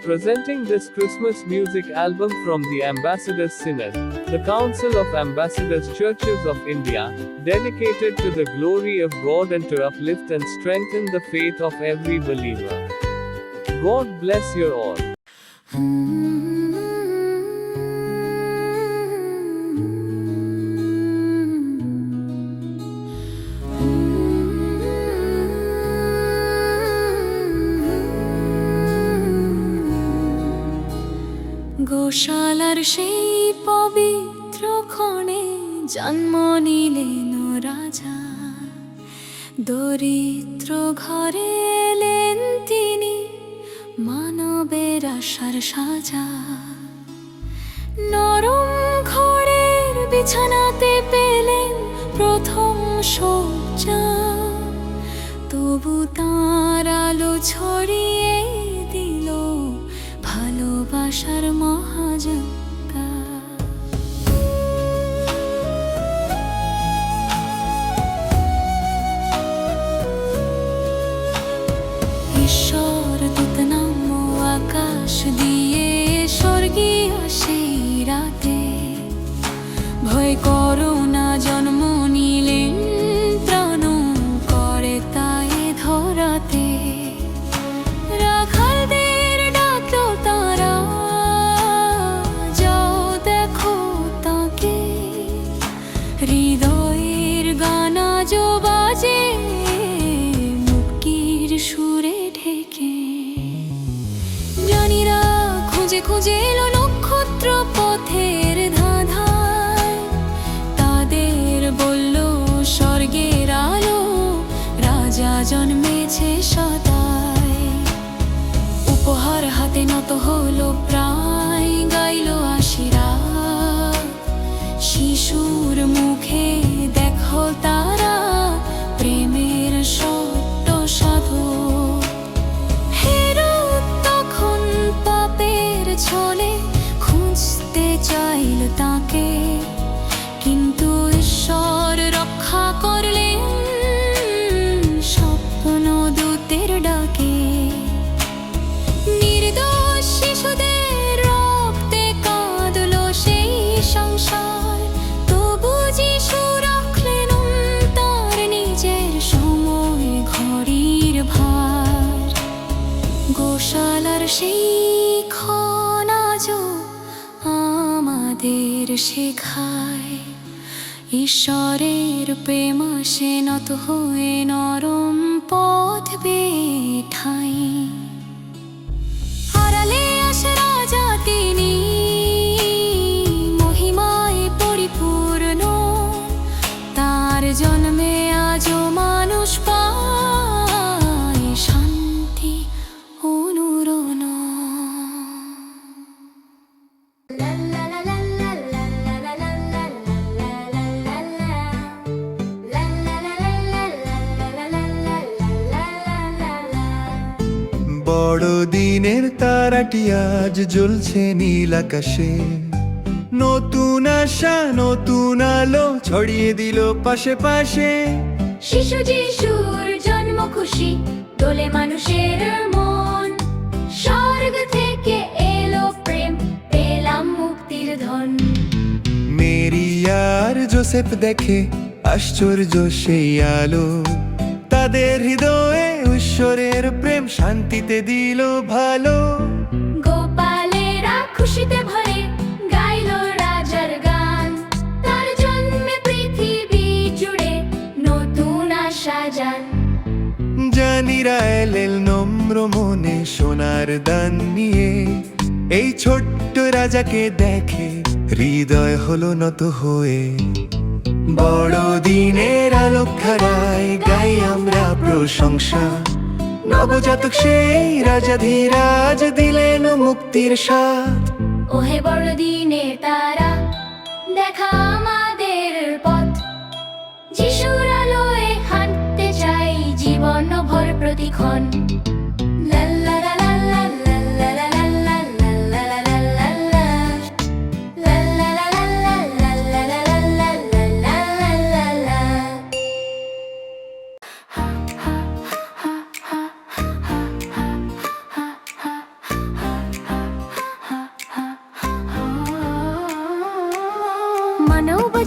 Presenting this Christmas music album from the Ambassadors Synod, the Council of Ambassadors Churches of India, dedicated to the glory of God and to uplift and strengthen the faith of every believer. God bless you all. গোশালার সেই পবিত্র ক্ষণে জন্ম নিলেন রাজা, দরিদ্র ঘরে এলেন তিনি, মানবের আশার সাজা। নরম খড়ের বিছানাতে পেলেন প্রথম শয্যা, তবু তাঁর আলো ছড়িয়ে দিল ভালোবাসার মহাযজ্ঞা। ঈশ্বর দূত নামল আকাশ দিয়ে স্বর্গীয় সেই রাতে, ভয় করো না জন্ম নিলেন প্রাণ করে তাই ধরাতে। রাখালদের ডাকলো তারা, যাও দেখো তাকে, হৃদয়ের গান আজ বাজে মুক্তির সুরে ঢেকে। জ্ঞানীরা খুঁজে খুঁজে এলো নক্ষত্র পথের ধাঁধায়, তাদের বলল স্বর্গের আলো, রাজা জন্মেছে সদাই। উপহার হাতে নত হলো প্রায়, গাইল আশীর্বাদ শিশুর মুখে, দেখো তারা প্রেমের সত্য সাধু। হেরোদ তখন পাপের ছলে খুঁজতে চাইল তাকে, কিন্তু ঈশ্বর রক্ষা করলেন স্বপ্নদূতের ডাকে। নির্দোষ শিশুদের রক্তে কাঁদলো সেই সংসার, তবু যিশু রাখলেন তার নিজের সময় ঘড়ির ভার। গোশালার সেই ক্ষণ আজও আমাদের শেখায়, ঈশ্বরের প্রেম আসে নত হয়ে নরম পথ বেয়ে ঠাঁই। আড়ালে আসে রাজা তিনি, মহিমায় পরিপূর্ণ, তার জন্মে আজও মানুষ পায় শান্তি অনুরণ। বড়দিনের তারাটি আজ জ্বলছে নীল আকাশে, নতুন আশা নতুন আলো ছড়িয়ে দিল পাশে পাশে। শিশু যিশুর জন্ম খুশি, দোলে মানুষের মন, স্বর্গ থেকে এলো প্রেম, পেলাম মুক্তির ধন। মেরি আর জোসেফ দেখে আশ্চর্য সেই আলো, তাদের হৃদয়ে ঈশ্বরের প্রেম শান্তিতে দিল ভালো। গোপালেরা খুশিতে ভরে গাইল রাজার গান, তার জন্মে পৃথিবী জুড়ে নতুন আশা জান। জানিরা এলেন নম্র মনে সোনার দান নিয়ে, এই ছোট্ট রাজাকে দেখে হৃদয় হলো নত হয়ে। বড়দিনের আলোকধারায় গাই আমরা প্রশংসা, নবজাতক সেই রাজাধিরাজ দিলেন মুক্তির স্বাদ। ওহে বড়দিনের তারা, দেখা আমাদের পথ, যিশুর আলোয় হাঁটতে চাই জীবন ভর প্রতিক্ষণ।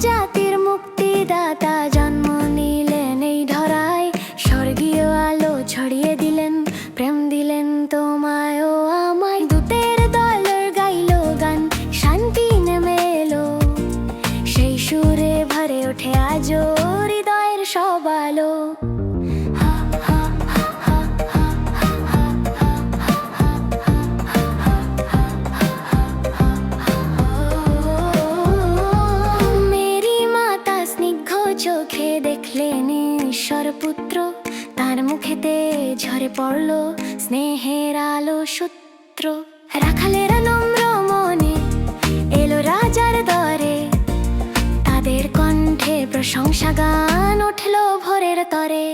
জাতির মুক্তিদাতা জন্ম নিলেন এই ধরায়, স্বর্গীয় আলো ছড়িয়ে দিলেন, প্রেম দিলেন তোমায় ও আমায়। দূতের দলের গাইলো গান, শান্তি নেমে এলো, সেই সুরে ভরে ওঠে আজও হৃদয়ের সব আলো। মেরি মাতা স্নিগ্ধ চোখে দেখলেন ঈশ্বর পুত্র, তার মুখেতে ঝরে পড়লো স্নেহের আলো সূত্র। রাখালেরা নম্র মনে এলো রাজার দরে, তাদের কণ্ঠে প্রশংসা গান উঠলো ভোরের তরে।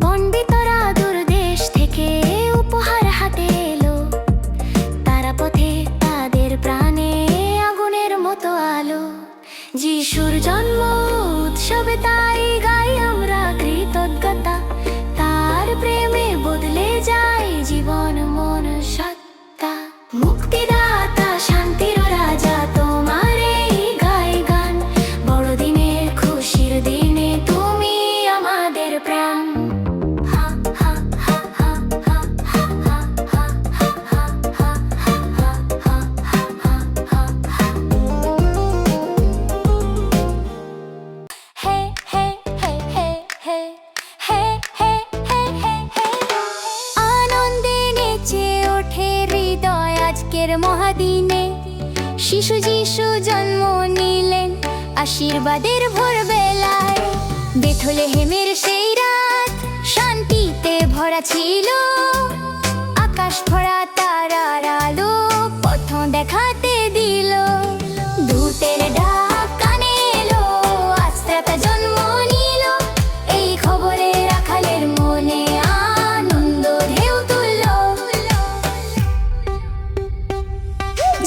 পণ্ডিতরা দূর দেশ থেকে উপহার হাতে এলো, তারা পথে তাদের প্রাণে আগুনের মতো আলো। যিশুর জন্ম উৎসবে তাই গাই আমরা কৃতজ্ঞতা, তার প্রেমে বদলে যায় জীবন মন সত্তা। মুক্তিদাতা শান্তির রাজা তোমার এই গাই গান, বড়দিনের খুশির দিনে তুমি আমাদের প্রাণ। আনন্দে নেচে ওঠে হৃদয় আজকের মহাদিনে, শিশু যিশু জন্ম নিলেন আশীর্বাদের ভোরবেলায়। বেথলেহেমের সেই রাত শান্তিতে ভরা ছিল, আকাশ ভরা তারার আলো পথ দেখাতে দিল। দূতের ডাক কানে এলো, আজ ত্রাতা জন্ম নিল, এই খবরে রাখালের মনে আনন্দ ঢেউ তুলল।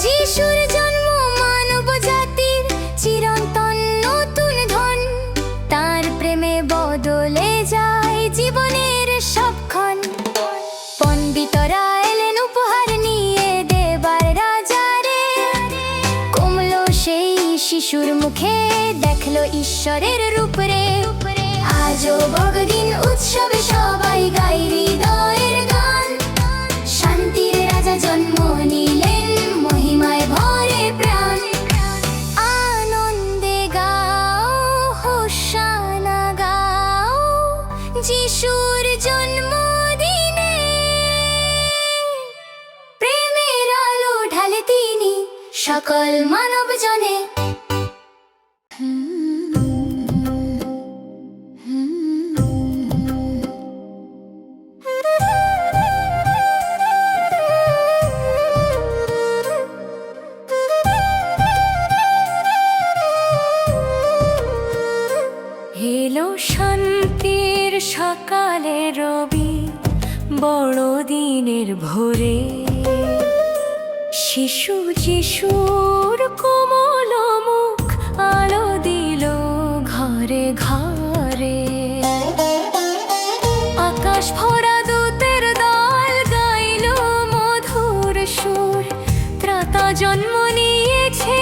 যিশুর জন্ম মানব জাতির চিরন্তন নতুন ধন, তার প্রেমে বদলে যায় জীবনের সবক্ষণ। পণ্ডিতরা এলেন উপহার নিয়ে দেবার রাজারে, কমলো সেই শিশুর মুখে দেখলো ঈশ্বরের রূপ রে। আজও বড়দিন উৎসবে সবাই গাই হৃদয়ের গান, শান্তির রাজা জন্ম নিলেন মহিমায় ভরে প্রাণ। আনন্দে গাও হোশানা গাও যিশুর জন্মদিনে, প্রেমের আলো ঢালে তিনি সকল মানব জনে। এলো শান্তির সকালে রবি, বড়দিনের ভোরে, শিশু যিশুর কোমল মুখ আলো দিল ঘরে ঘরে। আকাশ ভরা দূতের দল গাইল মধুর সুর, ত্রাতা জন্ম নিয়েছে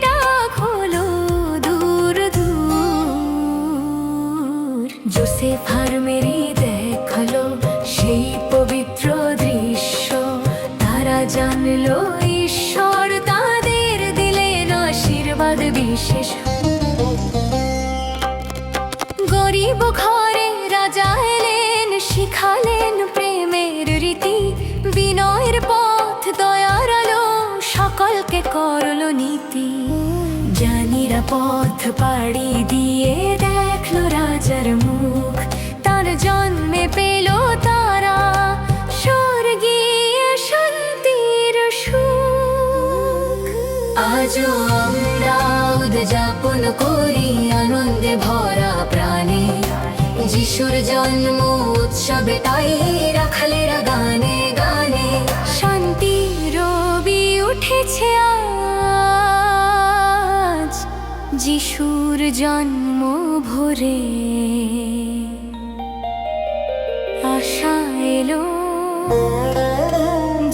ডাক হলো দূর দূর। জোসেফ আর মেরি দেখালো সেই পবিত্র দৃশ্য, তারা জানলো ঈশ্বর তাদের দিলেন আশীর্বাদ বিশেষ। গরিব ঘরে রাজা এলেন, শিখালেন প্রেমের রীতি, বিনয়ের পথ দয়ার আলো সকলকে করলো নীতি। জানিরা পথ পাড়ি দিয়ে দেখলো রাজার মুখ, তার জন্মে পেল তারা স্বর্গীয় শান্তির সুখ। আজও আমরা উদযাপন করি আনন্দে ভরা প্রাণে, যিশুর জন্ম উৎসবে তাই রাখালেরা গানে গানে। শান্তি রবি উঠেছে আজ, যিশুর জন্ম ভোরে। আশা এলো,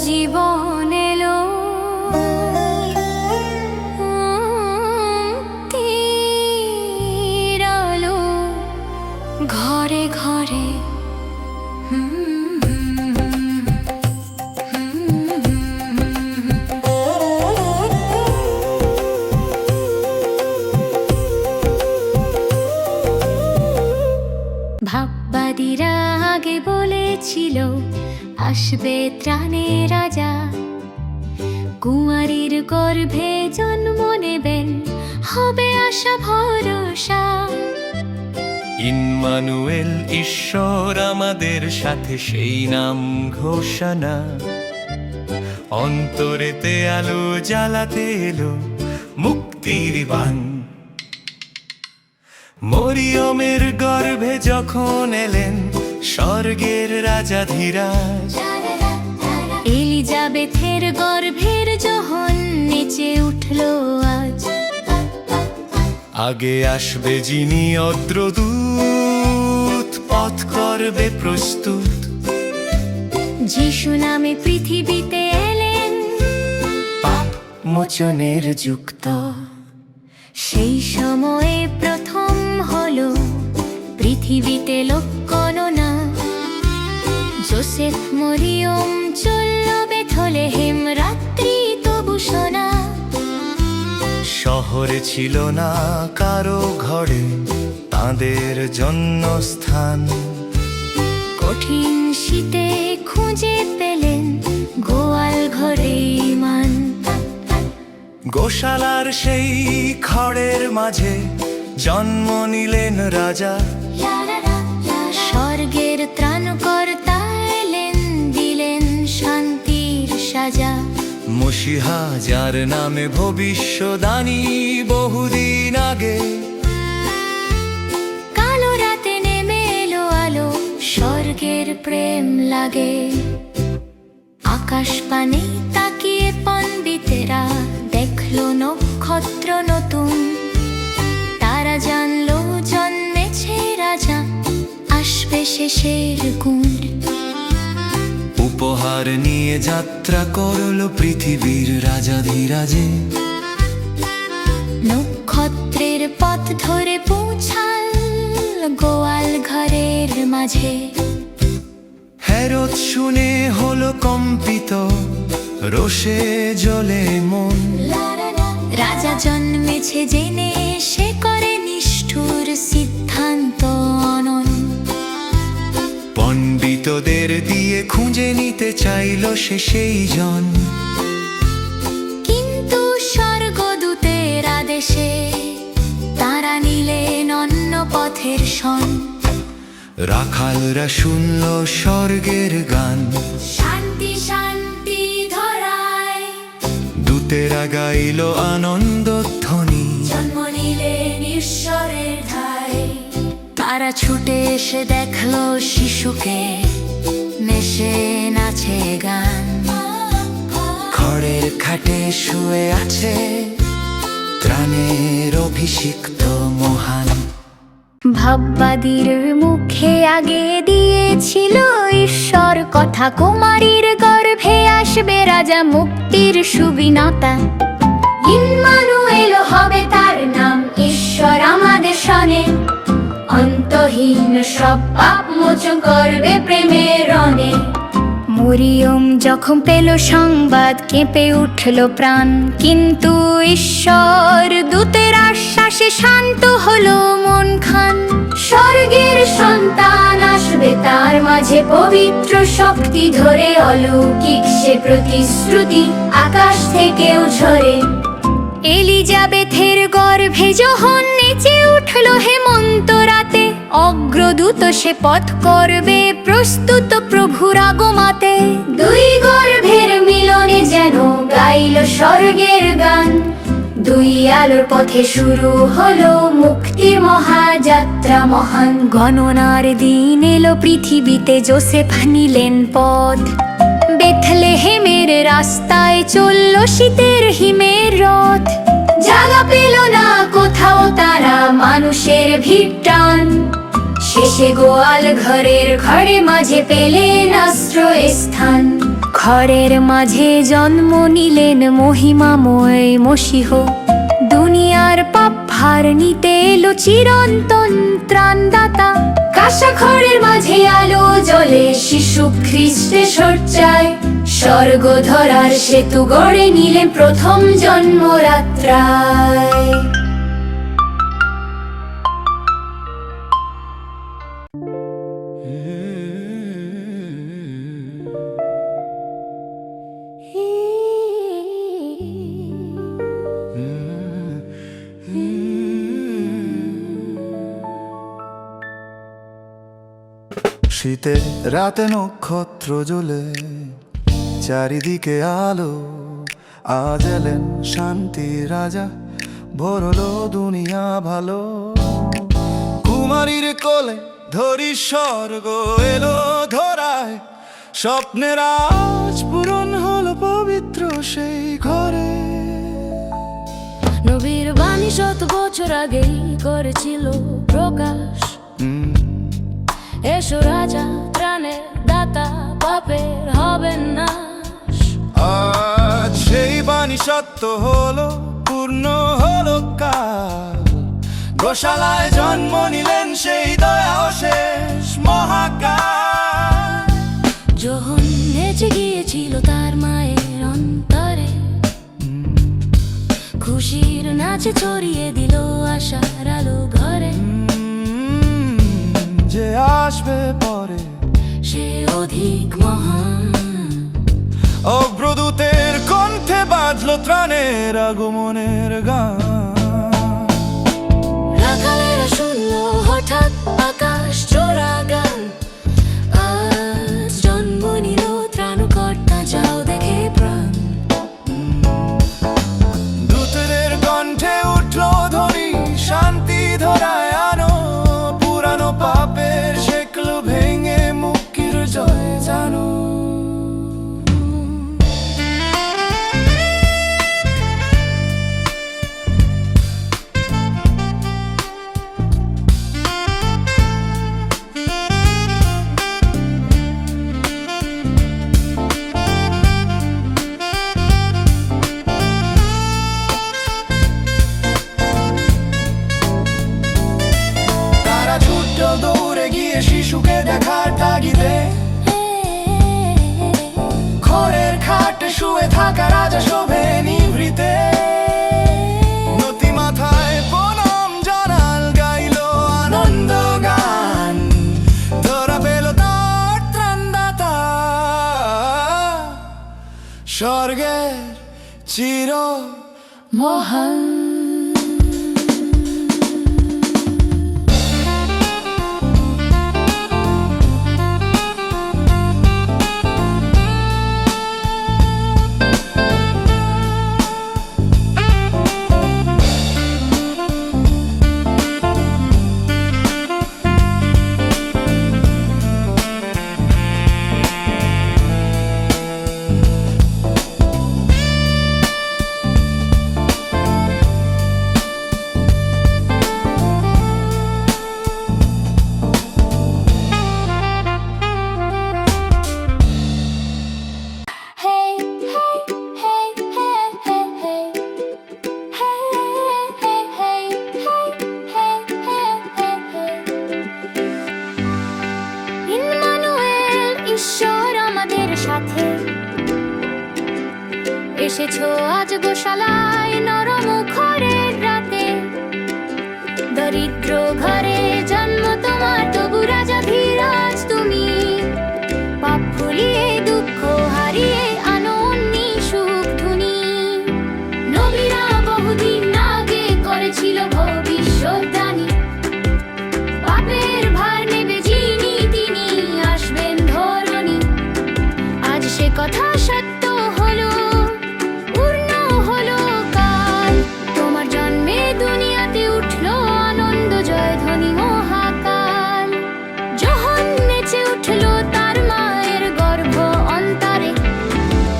জীবন এলো, ছিল আসবে ত্রাণে রাজা, কুমারীর গর্ভে জন্ম নেবেন, হবে আশা ভরসা। ইম্মানুয়েল, ঈশ্বর আমাদের সাথে, সেই নাম ঘোষণা। অন্তরেতে আলো জ্বালাতে এলো মুক্তির বাণ। মরিয়মের গর্ভে যখন এলেন স্বর্গের রাজাধিরাজ, এলিজাবেথের গর্ভের যখন নেচে উঠল আজ। আগে আসবে যিনি অদ্রদূত, পথ করবে প্রস্তুত। যিশু নামে পৃথিবীতে এলেন, পাপ মোচনের যুক্ত। সেই সময়ে প্রথম হলো পৃথিবীতে লোক গণনা। যোসেফ মরিয়ম চলল বেথলেহেম, রাত্রি তবু শোনা। শহরে ছিল না কারো ঘরে তাঁদের জন্মস্থান। কঠিন শীতে খুঁজে পেলেন গোয়াল ঘরে মান। গোশালার সেই খড়ের মাঝে জন্ম নিলেন রাজা। স্বর্গের ত্রাণকর্তা এলেন, দিলেন শান্তির সাজা। মসিহা, যার নামে ভবিষ্যদ্বাণী বহুদিন আগে। কালো রাতে নেমে এলো আলো, স্বর্গের প্রেম লাগে। আকাশ পানে তাকিয়ে পণ্ডিতেরা দেখলো নক্ষত্র নতুন। তারা জানলো জন্মেছে রাজা, আসবে শেষের গুণ। উপহার নিয়ে যাত্রা করলো পৃথিবীর রাজাধিরাজে। নক্ষত্রের পথ ধরে পৌঁছাল গোয়াল ঘরের মাঝে। হেরোদ শুনে হলো কম্পিত, রোষে জ্বলে মন। রাজা জন্মেছে জেনে সে করে নিষ্ঠুর সিদ্ধান্ত অনন। পণ্ডিতদের দিয়ে খুঁজে নিতে চাইল সে সেই জন। কিন্তু স্বর্গদূতের আদেশে তারা নিলেন অন্য পথের শন। রাখালরা শুনল স্বর্গের গান, শান্তি শান্তি ধরায়। দূতেরা গাইল আনন্দ ধ্বনি। জন্ম নিলেন ঈশ্বরের ধায়। তারা ছুটে এসে দেখলো শিশুকে, নেশে নাচে গান। খড়ের খাটে শুয়ে আছে ত্রাণের অভিষিক্ত মহান। ভাববাদীর মুখে আগে দিয়েছিল ঈশ্বর কথা, কুমারীর গর্ভে আসবে রাজা, মুক্তির সুবিনতা। ইম্মানুয়েল হবে তার নাম, ঈশ্বর আমাদের সনে। অন্তহীন সব পাপ মোচন করবে প্রেমের রণে। মরিয়ম যখন পেল সংবাদ, কেঁপে উঠল প্রাণ। কিন্তু ঈশ্বর দূতের আশ্বাসে শান্ত হলো মন খান। স্বর্গের সন্তান আসবে তার মাঝে, পবিত্র শক্তি ধরে। অলৌকিক সে প্রতিশ্রুতি আকাশ থেকেও ঝরে। এলিজাবেথের গর্ভে যখন নেচে উঠল হেমন্ত রাতে, অগ্রদূত সে পথ করবে প্রস্তুত প্রভুর আগমাতে। দুই গর্ভের মিলনে যেন গাইল স্বর্গের গান। দুই আলোর পথে শুরু হলো মুক্তির মহাযাত্রা মহান। গণনার দিন এলো পৃথিবীতে, যোসেফ নিলেন পথ। বেথলেহেমের রাস্তায় চলল শীতের হিমের রথ। জায়গা পেল না কোথাও তারা মানুষের ভিড় টান। শেষে গোয়াল ঘরের খড়ে মাঝে পেলেন আশ্রয়স্থান। খড়ের মাঝে জন্ম নিলেন মহিমাময় মসিহ। দুনিয়ার পাপ ভার নিতে এলো চিরন্তন ত্রাণদাতা। কাঁসা খড়ের মাঝে আলো জ্বলে শিশু খ্রিস্টে সজ্জায়। স্বর্গ ধরার সেতু গড়ে নিলেন প্রথম জন্মরাত্রায়। শীতে রাতে নক্ষত্র জ্বলে চারিদিকে আলো, আজ এলেন শান্তি রাজা, ভরলো দুনিয়া ভালো। কুমারীর কোলে ধরি স্বর্গ এলো ধরায়, স্বপ্নের আজ পূরণ হলো পবিত্র সেই ঘরে। নবীর বাণী 100 বছর আগেই করেছিল প্রকাশ, এসো রাজা প্রাণের দাতা, পাপের হবেন নাশ। আজ সেই বাণী সত্য হলো, পূর্ণ হলো কাল, গোশালায় জন্ম নিলেন সেই দয়া শেষ মহাকাল। যখন নেচে গিয়েছিল তার মায়ের অন্তরে, খুশির নাচে ছড়িয়ে দিল আশার আলো ঘরে। যে আসবে পরে সে অধিক মহান, অগ্রদূতের কণ্ঠে বাজলো ত্রাণের আগমনের গান। রাখালেরা শুনল হঠাৎ আকাশ জোড়া গান, আজ জন্ম নিল ত্রাণকর্তা, যাও দেখে প্রাণ। দূতদের কণ্ঠে উঠলো ধ্বনি, শান্তি ধরায় আনো, পুরানো পাপের শেকলো ভেঙে মুক্তির জয় জানো। দৌড়ে গিয়ে শিশুকে দেখার তাগিদে, খড়ের খাটে শুয়ে থাকা রাজা শোভে নিভৃতে। নতি মাথায় প্রণাম জানাল, গাইলো আনন্দ গান, ধরা পেল তার ত্রাণদাতা, স্বর্গের চির মহান। ঈশ্বর আমাদের সাথে, এসেছো আজ গোশালায় নরম খড়ের রাতে। দরিদ্র ঘরে জন্ম তোমার, তবু রাজা ধীরাজ তুমি। পাপ ভুলিয়ে দুঃখ হারিয়ে আনো অন্যি সুখ ধুনি। নবীরা বহুদিন আগে করেছিল ভবিষ্যদ্বাণী, পাপের ভার নেবে যিনি তিনি আসবেন ধরণী। আজ সে কথা সত্য হলো, পূর্ণ হলো কাল, তোমার জন্মে দুনিয়াতে উঠলো আনন্দ জয় ধ্বনি মহাকাল। যখন নেচে উঠলো তার মায়ের গর্ভ অন্তরে,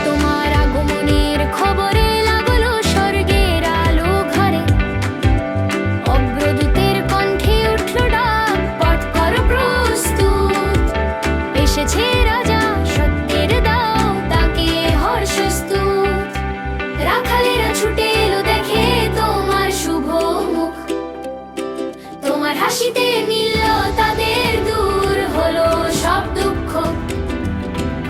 তোমার আগমনের খবরে লাগলো স্বর্গের আলো ঘরে। অগ্রদূতের কণ্ঠে উঠলো ডাক, পথ করো প্রস্তুত, এসেছে রাজা সত্যের দাও, তাকে হর্ষস্তুত। রাখালেরা ছুটে এলো দেখে তোমার শুভ মুখ, তোমার হাসিতে মিলল তাদের, দূর হলো সব দুঃখ।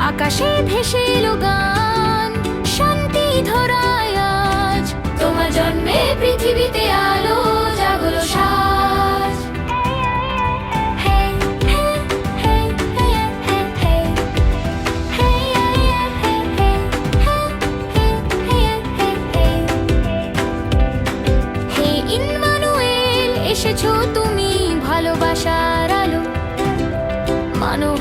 আকাশে ভেসে এলো গান, শান্তি ধরায় আজ, তোমার জন্মে পৃথিবীতে আলো জাগলো সাজ। হে ইম্মানুয়েল, এসেছো তুমি ভালোবাসার আলো, মানব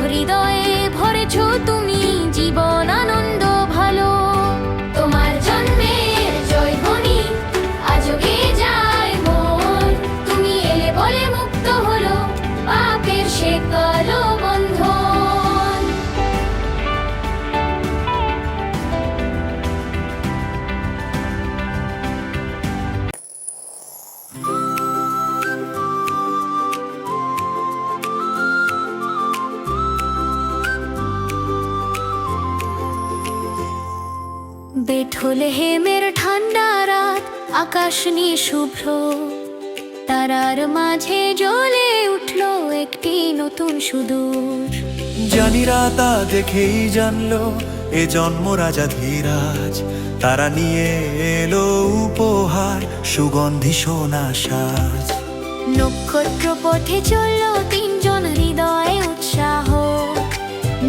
বেথলেহেমের ঠান্ডা রাত, আকাশ নিয়ে শুভ্র, তারার মাঝে জ্বলে উঠল একটি নতুন সুদূর। জানিরা তা দেখেই জানলো এ জন্ম রাজা ধীরাজ। তারা নিয়ে এলো উপহার, সুগন্ধি সোনা সাজ। নক্ষত্র পথে চলল তিনজন, হৃদয়ে উৎসাহ,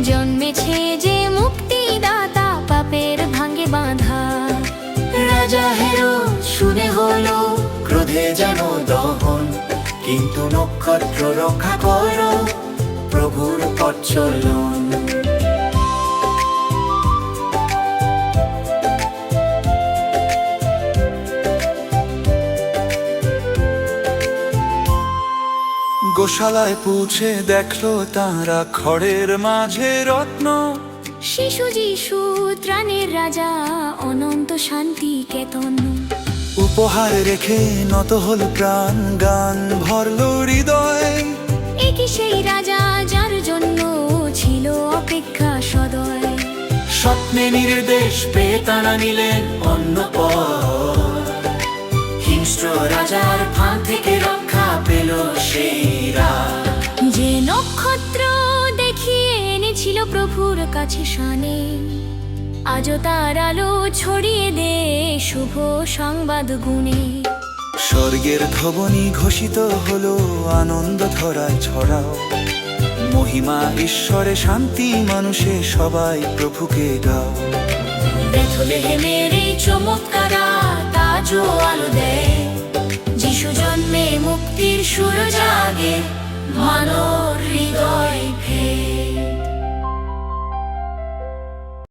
জন্মেছে যে মুক্তিদাতা, পাপের ভাঙে বাঁধা। রাজা হেরো শুনে হলো ক্রোধে যেন দহন, কিন্তু নক্ষত্র রক্ষা করো প্রভুর পথ চলন। গোশালায় পৌঁছে দেখলো তারা খড়ের মাঝে রত্ন। শিশু যিশু ত্রাণের রাজা, অনন্ত শান্তি কেতন। উপহার রেখে নত হল প্রাণ, গান ভরল হৃদয়। একই সেই রাজা যার জন্য ছিল অপেক্ষা সদয়। স্বপ্নে নির্দেশ পেয়ে তারা নিলেন অন্য পথ। হিংস্র রাজার ফাঁদ থেকে রক্ষা পেল সেই রাত। যে নক্ষত্র দেখিয়ে এনেছিল প্রভুর কাছে শানে, আজও তার আলো ছড়িয়ে দে শুভ সংবাদ গুণে। স্বর্গের ধ্বনি ঘোষিত হলো, আনন্দ ধরায় ছড়াও। মহিমা ঈশ্বরে, শান্তি মানুষে, সবাই প্রভুকে গাও। বেথলেহেমের এই চমৎকার রাত আজও আলো দেয়, যিশু জন্মে মুক্তির সুর জাগে, মানব